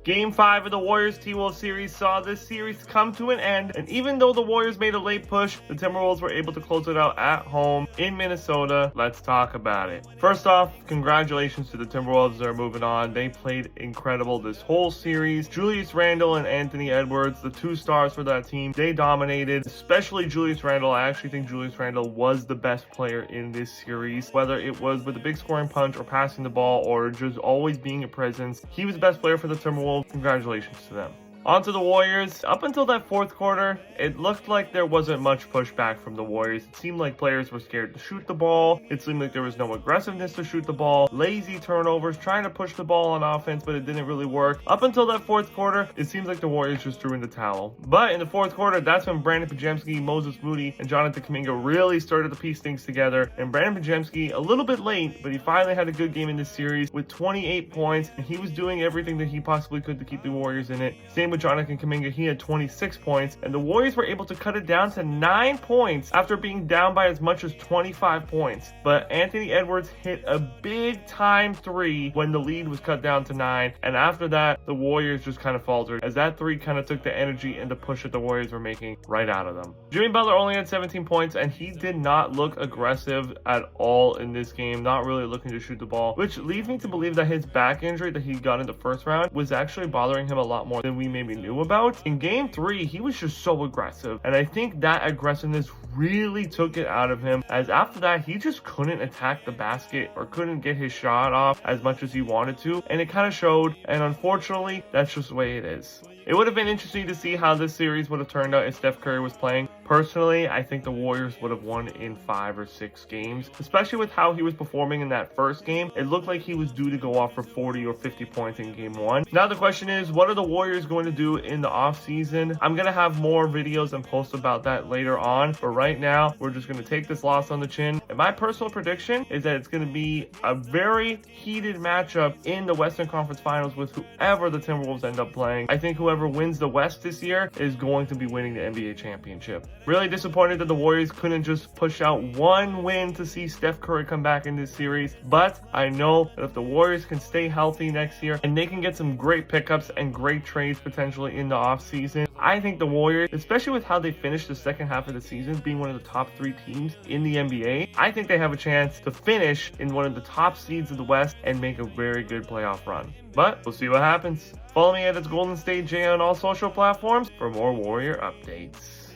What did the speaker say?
Game 5 of the Warriors T-Wolves series saw this series come to an end, and even though the Warriors made a late push, the Timberwolves were able to close it out at home in Minnesota. Let's talk about it. First off, congratulations to the Timberwolves. They're moving on. They played incredible this whole series. Julius Randle and Anthony Edwards, the two stars for that team, they dominated, especially Julius Randle. I actually think Julius Randle was the best player in this series, whether it was with a big scoring punch or passing the ball or just always being a presence. He was the best player for the Timberwolves. Congratulations to them. On to the Warriors. Up until that fourth quarter, it looked like there wasn't much pushback from the Warriors. It seemed like players were scared to shoot the ball. It seemed like there was no aggressiveness to shoot the ball. Lazy turnovers, trying to push the ball on offense, but it didn't really work. Up until that fourth quarter, it seems like the Warriors just threw in the towel. But in the fourth quarter, that's when Brandon Podziemski, Moses Moody, and Jonathan Kuminga really started to piece things together. And Brandon Podziemski, a little bit late, but he finally had a good game in this series with 28 points, and he was doing everything that he possibly could to keep the Warriors in it. Same with Jonathan Kuminga, he had 26 points, and the Warriors were able to cut it down to 9 points after being down by as much as 25 points. But Anthony Edwards hit a big time three when the lead was cut down to 9, and after that, the Warriors just kind of faltered, as that three kind of took the energy and the push that the Warriors were making right out of them. Jimmy Butler only had 17 points, and he did not look aggressive at all in this game, not really looking to shoot the ball, which leads me to believe that his back injury that he got in the first round was actually bothering him a lot more than we maybe knew about. In game 3, he was just so aggressive, and I think that aggressiveness really took it out of him, as after that he just couldn't attack the basket or couldn't get his shot off as much as he wanted to, and it kind of showed, and unfortunately that's just the way it is. It would have been interesting to see how this series would have turned out if Steph Curry was playing. Personally, I think the Warriors would have won in 5 or 6 games, especially with how he was performing in that first game. It looked like he was due to go off for 40 or 50 points in game 1. Now the question is, what are the Warriors going to do in the offseason? I'm going to have more videos and posts about that later on, but right now, we're just going to take this loss on the chin. And my personal prediction is that it's going to be a very heated matchup in the Western Conference Finals with whoever the Timberwolves end up playing. I think whoever wins the West this year is going to be winning the NBA championship. Really disappointed that the Warriors couldn't just push out one win to see Steph Curry come back in this series, but I know that if the Warriors can stay healthy next year and they can get some great pickups and great trades potentially in the offseason, I think the Warriors, especially with how they finished the second half of the season, being one of the top 3 teams in the NBA, I think they have a chance to finish in one of the top seeds of the West and make a very good playoff run. But we'll see what happens. Follow me at It's Golden State J on all social platforms for more Warrior updates.